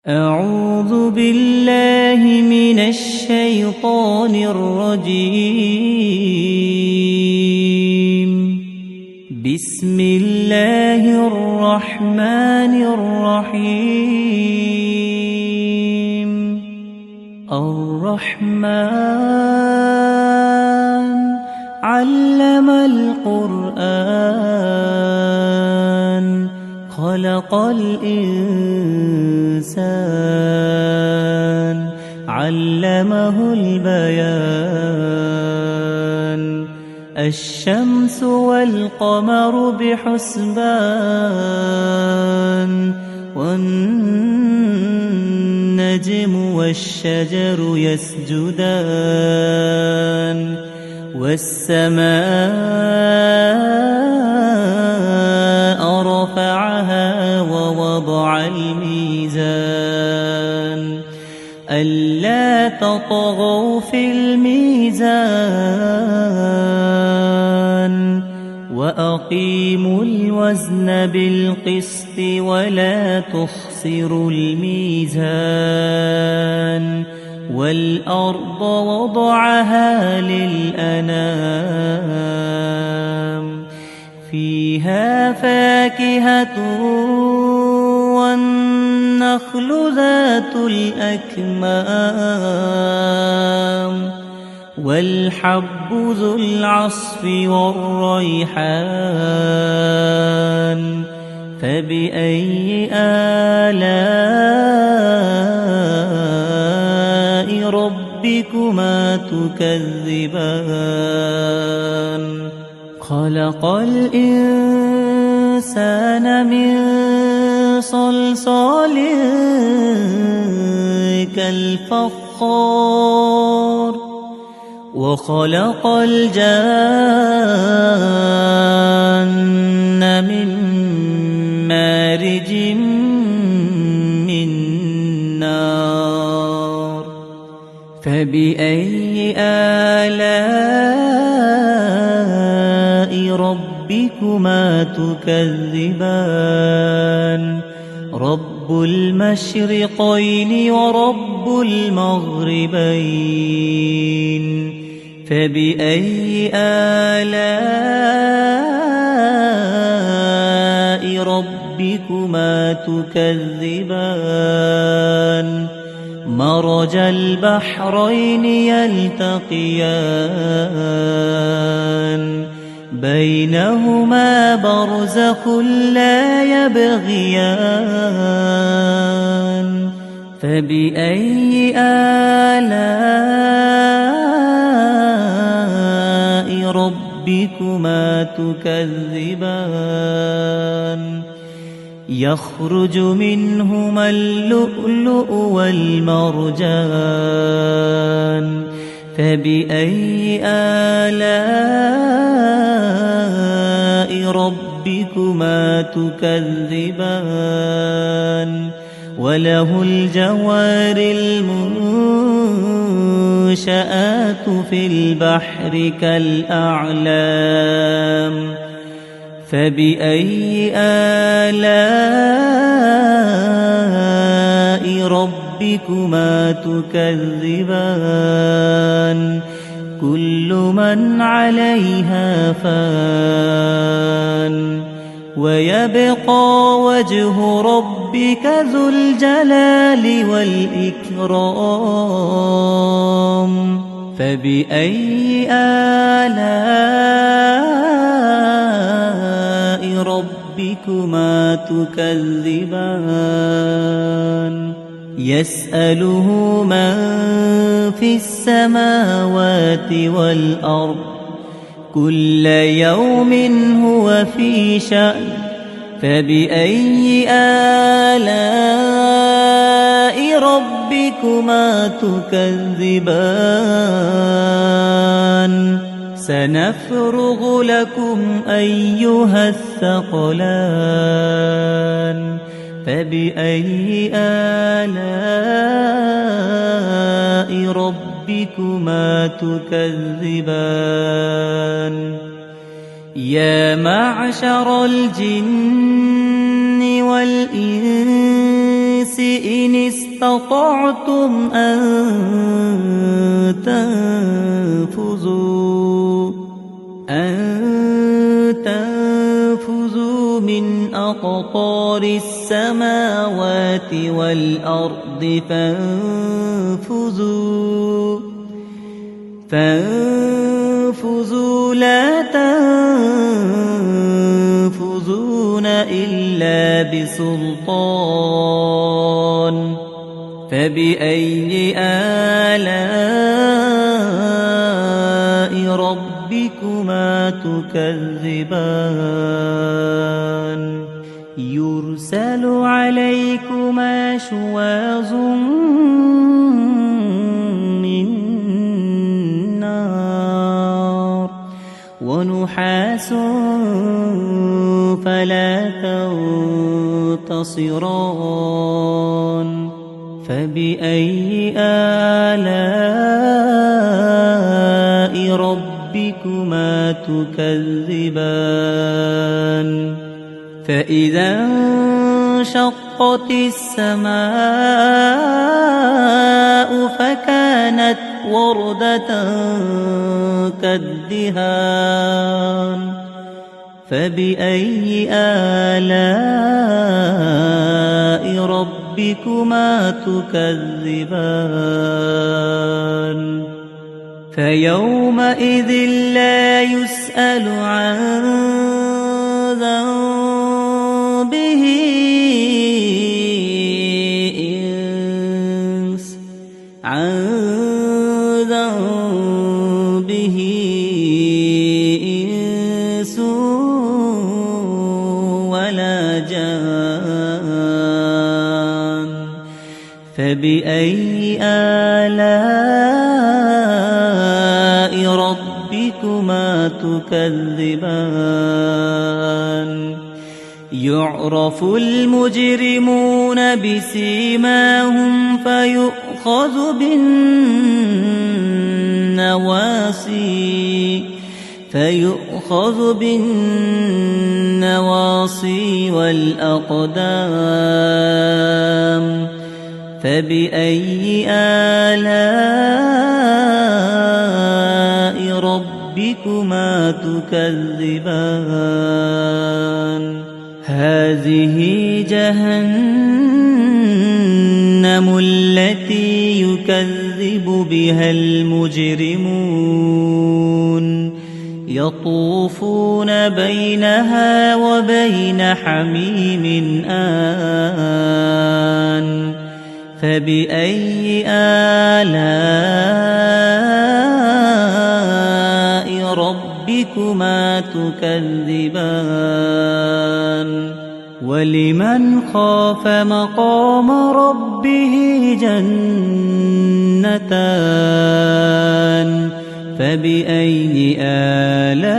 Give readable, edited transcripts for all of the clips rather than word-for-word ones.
أعوذ بالله من الشيطان الرجيم. بسم الله الرحمن الرحيم. الرحمن علم القرآن خلق الإنسان علمه البيان. الشمس والقمر بحسبان والنجم والشجر يسجدان والسماء رفعها ووضع الميزان ألا تطغوا في الميزان وأقيموا الوزن بالقسط ولا تخسروا الميزان. والأرض وضعها للأنام فيها فاكهة والنخل ذات الأكمام والحب ذو العصف والريحان. فبأي آلاء ربكما تكذبان؟ خلق الإنسان من صلصال كالفخار وخلق الجان من مارج من نار. فبأي آلاء ربكما تكذبان؟ رب المشرقين ورب المغربين. فبأي آلاء ربكما تكذبان؟ مرج البحرين يلتقيان بينهما برزخ لا يبغيان. فبأي آلاء ربكما تكذبان؟ يخرج منهما اللؤلؤ والمرجان. فبأي آلاء ربكما تكذبان؟ وله الجوار المنشآت في البحر كالأعلام. فبأي آلاء ربكما تكذبان؟ كل من عليها فان ويبقى وجه ربك ذو الجلال والإكرام. فبأي آلاء ربكما تكذبان؟ يسأله من في السماوات والأرض كل يوم هو في شأن. فبأي آلاء ربكما تكذبان؟ سنفرغ لكم أيها الثقلان. فبأي آلاء ربكما تكذبان؟ يا معشر الجن والإنس إن استطعتم أن تنفذوا من أقطار السماوات والأرض فانفذوا لا تنفذون إلا بسلطان فبأي آلاء ربكما تكذبان يرسل عليكما شواظ من نار ونحاس فلا تنتصران فبأي آلاء ربكما تكذبان فإذا انشقت السماء فكانت وردة كالدهان فبأي آلاء ربكما تكذبان فيومئذ لا يسأل عن ذنبه إنس ولا جان فبأي آلاء ربكما تكذبان يعرف المجرمون بسيماهم فيؤخذ بالنواصي والأقدام فبأي آلاء ربكما تكذبان هذه جهنم التي يكذب بها المجرمون يطوفون بينها وبين حميم آن فبأي آلاء ربكما تكذبان ولمن خاف مقام ربه جنتان فبأي آلاء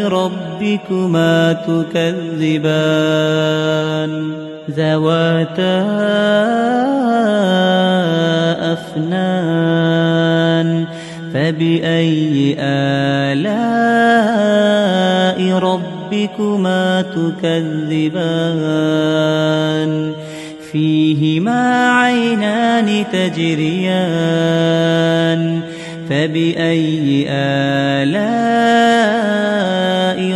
ربكما تكذبان ذواتا أفنان فبأي آلاء ربكما تكذبان فيهما عينان تجريان فبأي آلاء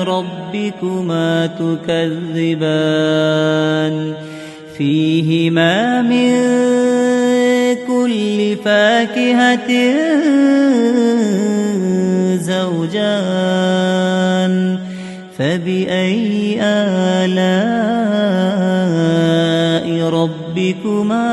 ربكما تكذبان فيهما من كل فاكهة زوجان فبأي آلاء ربكما